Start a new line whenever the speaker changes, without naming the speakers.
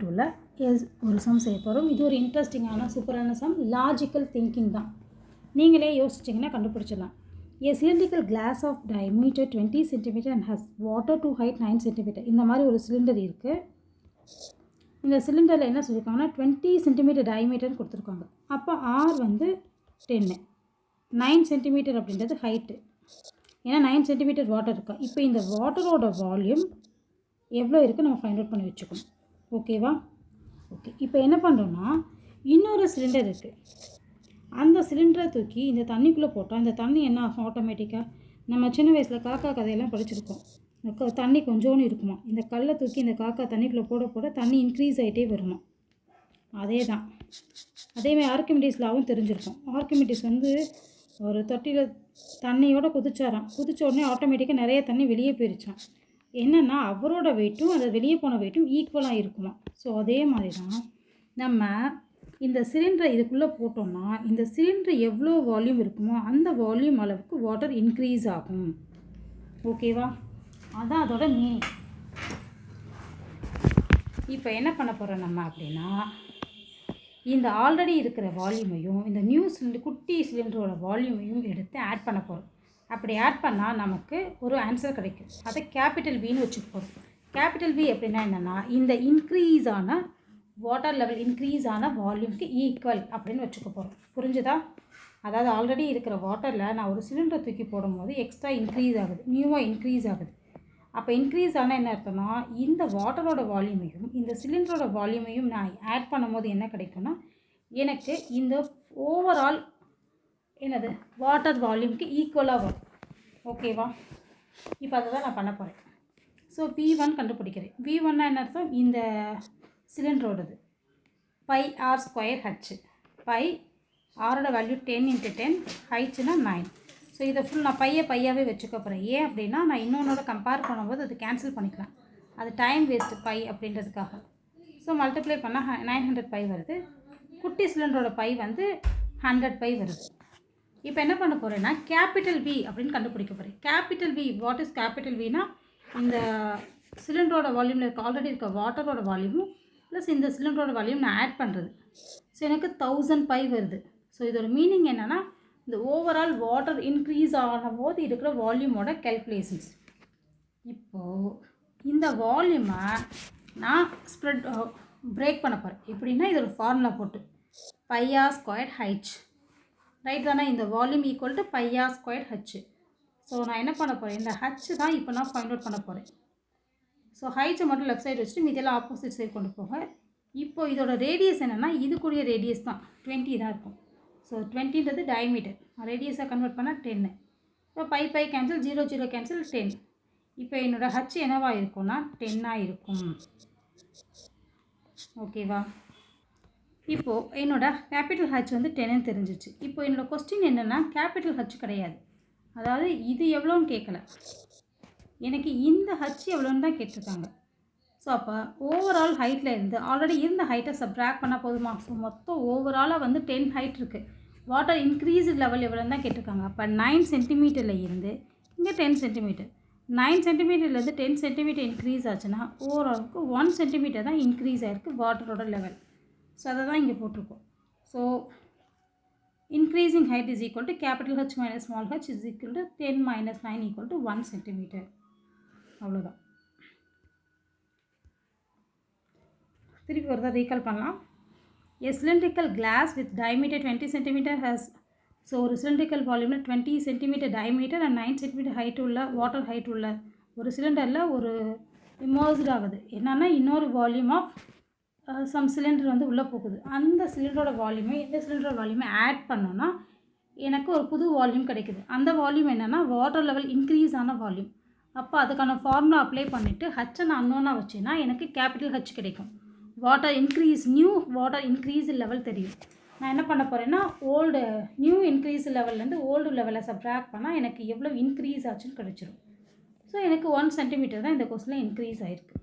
2ல் ஒரு சம் செய்ய போகிறோம். இது ஒரு இன்ட்ரெஸ்டிங்கான சூப்பரான சம். லாஜிக்கல் திங்கிங் தான். நீங்களே யோசிச்சிங்கன்னா கண்டுபிடிச்சிடலாம். A cylindrical glass of diameter 20 cm and has water to height 9 cm. இந்த மாதிரி ஒரு சிலிண்டர் இருக்குது. இந்த சிலிண்டரில் என்ன சொல்லியிருக்காங்கன்னா 20 cm டயமீட்டர்னு கொடுத்துருக்காங்க. அப்போ R வந்து 10, 9 cm அப்படின்றது ஹைட்டு. ஏன்னா 9 cm வாட்டர் இருக்கா. இப்போ இந்த வாட்டரோட வால்யூம் எவ்வளோ இருக்குது நம்ம ஃபைண்ட் அவுட் பண்ணி வச்சுக்கணும். ஓகேவா? ஓகே. இப்போ என்ன பண்ணுறோன்னா இன்னொரு சிலிண்டர் இருக்குது. அந்த சிலிண்டரை தூக்கி இந்த தண்ணிக்குள்ளே போட்டால் இந்த தண்ணி என்ன ஆகும்? ஆட்டோமேட்டிக்காக நம்ம சின்ன வயசில் காக்கா கதையெல்லாம் படிச்சிருக்கோம். இந்த தண்ணி கொஞ்சோன்னு இருக்குமா. இந்த கல்லை தூக்கி இந்த காக்கா தண்ணிக்குள்ளே போட போட தண்ணி இன்க்ரீஸ் ஆகிட்டே வருமா. அதே தான். அதேமாதிரி ஆர்கிமிடிஸ் லாவும் தெரிஞ்சிருக்கும். ஆர்கிமிடிஸ் வந்து ஒரு தொட்டியில் தண்ணியோட குதிச்சாராம். குதிச்ச உடனே ஆட்டோமேட்டிக்காக நிறைய தண்ணி வெளியே போயிருச்சான். என்னென்னா அவரோட வெயிட்டும் அது வெளியே போன வெயிட்டும் ஈக்குவலாக இருக்குமா. ஸோ அதே மாதிரி தான் நம்ம இந்த சிலிண்டரை இதுக்குள்ளே போட்டோம்னா இந்த சிலிண்டர் எவ்வளோ வால்யூம் இருக்குமோ அந்த வால்யூம் அளவுக்கு வாட்டர் இன்க்ரீஸ் ஆகும். ஓகேவா? அதான் அதோட மீனிங். இப்போ என்ன பண்ண போகிறோம் நம்ம அப்படின்னா இந்த ஆல்ரெடி இருக்கிற வால்யூமையும் இந்த நியூ சிலிண்டர் குட்டி சிலிண்டரோட வால்யூமையும் எடுத்து ஆட் பண்ண போகிறோம். அப்படி ஆட் பண்ணால் நமக்கு ஒரு ஆன்சர் கிடைக்கும். அதை கேபிட்டல் வின்னு வச்சுக்க போகிறோம். கேபிட்டல் வி அப்படின்னா என்னென்னா இந்த இன்க்ரீஸ் ஆன வாட்டர் லெவல் இன்க்ரீஸ் ஆன வால்யூம்க்கு ஈக்குவல் அப்படின்னு வச்சுக்க போகிறோம். புரிஞ்சுதா? அதாவது ஆல்ரெடி இருக்கிற வாட்டரில் நான் ஒரு சிலிண்டரை தூக்கி போடும்போது எக்ஸ்ட்ரா இன்க்ரீஸ் ஆகுது, நியூவாக இன்க்ரீஸ் ஆகுது. அப்போ இன்க்ரீஸ் ஆனால் என்ன அர்த்தம்னா இந்த வாட்டரோட வால்யூமையும் இந்த சிலிண்டரோட வால்யூமையும் நான் ஆட் பண்ணும்போது என்ன கிடைக்கும்னா எனக்கு இந்த ஓவரால் என்னது வாட்டர் வால்யூம்க்கு ஈக்குவலாக வரும். ஓகேவா? இப்போ அதை தான் நான் பண்ண போகிறேன். ஸோ V1 கண்டுபிடிக்கிறேன். V1 என்ன அர்த்தம்? இந்த சிலிண்டரோடது πr²h. பை ஆரோட வேல்யூ 10 × 10, ஹைட்னா 9. ஸோ இதை ஃபுல் நான் பையாகவே வச்சுக்க போகிறேன். ஏன் அப்படின்னா நான் இன்னொன்னோட கம்பேர் பண்ணும்போது அது கேன்சல் பண்ணிக்கலாம். அது டைம் வேஸ்ட்டு பை அப்படின்றதுக்காக. ஸோ மல்டிப்ளை பண்ணால் 900 பை வருது. குட்டி சிலிண்டரோட பை வந்து 100 பை வருது. இப்போ என்ன பண்ண போகிறேன்னா கேபிட்டல் V அப்படின்னு கண்டுபிடிக்க போகிறேன். Capital V, what is capital Vனா இந்த சிலிண்டரோட வால்யூமில் இருக்க ஆல்ரெடி இருக்க வாட்டரோட வால்யூமும் ப்ளஸ் இந்த சிலிண்டரோட வால்யூம் நான் ஆட் பண்ணுறது. ஸோ எனக்கு 1000 பை வருது. ஸோ இதோட மீனிங் என்னென்னா இந்த ஓவரால் வாட்டர் இன்க்ரீஸ் ஆன போது இருக்கிற வால்யூமோட கேல்குலேஷன்ஸ். இப்போது இந்த வால்யூமை நான் பிரேக் பண்ண போகிறேன். எப்படின்னா இதோட ஃபார்முலா போட்டு πr²h, ரைட் தானே? இந்த volume equal to πr²h. So நான் என்ன பண்ண போகிறேன், இந்த ஹச் தான் இப்போ நான் ஃபைண்ட் அவுட் பண்ண போகிறேன். ஸோ ஹைட்ஸை மட்டும் லெஃப்ட் சைடு வச்சுட்டு மீதெல்லாம் ஆப்போசிட் சைடு கொண்டு போக. இப்போது இதோட ரேடியஸ் என்னென்னா இதுக்குரிய ரேடியஸ் தான் 20 தான் இருக்கும். ஸோ 20ன்றது டயமீட்டர். ரேடியஸாக கன்வெர்ட் பண்ணால் 10. So pi cancel, 0 0 cancel, 10. இப்போ என்னோடய ஹச் என்னவாக இருக்கும்னா 10ஆக இருக்கும். ஓகேவா? இப்போது என்னோடய கேபிட்டல் ஹச் வந்து 10ன்னு தெரிஞ்சிச்சு. இப்போ என்னோடய கொஸ்டின் என்னென்னா கேபிட்டல் ஹச் கிடையாது. அதாவது இது எவ்வளோன்னு கேட்கல, எனக்கு இந்த ஹச் எவ்வளோன்னு தான் கேட்டிருக்காங்க. ஸோ அப்போ ஓவரால் ஹைட்டில் இருந்து ஆல்ரெடி இருந்த ஹைட்டை சப்ட்ராக்ட் பண்ணால் போதுமா? ஸோ மொத்தம் ஓவராலாக வந்து 10 ஹைட் இருக்குது. வாட்டர் இன்க்ரீஸ் லெவல் எவ்வளோன்னு தான் கேட்டிருக்காங்க. அப்போ 9 சென்டிமீட்டரில் இருந்து இங்கே 10 சென்டிமீட்டர், 9 சென்டிமீட்டர்லேருந்து 10 சென்டிமீட்டர் இன்க்ரீஸ் ஆச்சுன்னா ஓவராலுக்கு 1 சென்டிமீட்டர் தான் இன்க்ரீஸ் ஆகிருக்கு வாட்டரோட லெவல். ஸோ அதை தான் இங்கே போட்டிருக்கோம். So increasing height is equal to capital H minus small h is equal to 10 minus 9 equal to 1 centimeter. அவ்வளோதான். திருப்பி ஒரு தான் ரீகால் பண்ணலாம். A cylindrical glass with diameter 20 cm has, so ஒரு சிலிண்ட்ரிக்கல் வால்யூமில் 20 cm diameter and 9 cm height உள்ள water height உள்ள ஒரு சிலிண்டரில் ஒரு இமர்ஸ்ட் ஆகுது. என்னென்னா இன்னொரு வால்யூம் ஆஃப் சம் சிலிண்டர் வந்து உள்ளே போகுது. அந்த சிலிண்டரோட வால்யூமை இந்த சிலிண்டரோட வால்யூமை ஆட் பண்ணோன்னா எனக்கு ஒரு புது வால்யூம் கிடைக்குது. அந்த வால்யூம் என்னென்னா வாட்டர் லெவல் இன்க்ரீஸ் ஆன வால்யூம். அப்போ அதுக்கான ஃபார்முலா அப்ளை பண்ணிவிட்டு ஹச்சை நான் அன்னோனாக வச்சேன்னா எனக்கு கேபிட்டல் ஹச் கிடைக்கும். Water increase, new water increase level தெரியும். நான் என்ன பண்ண போகிறேன்னா நியூ இன்க்ரீஸ் லெவல்லேருந்து ஓல்டு லெவலை சப்ட்ராக்ட் பண்ணால் எனக்கு எவ்வளோ இன்க்ரீஸ் ஆச்சுன்னு கிடச்சிரும். ஸோ எனக்கு 1 சென்டிமீட்டர் தான் இந்த கொஸ்டினில் இன்க்ரீஸ் ஆகிருக்கு.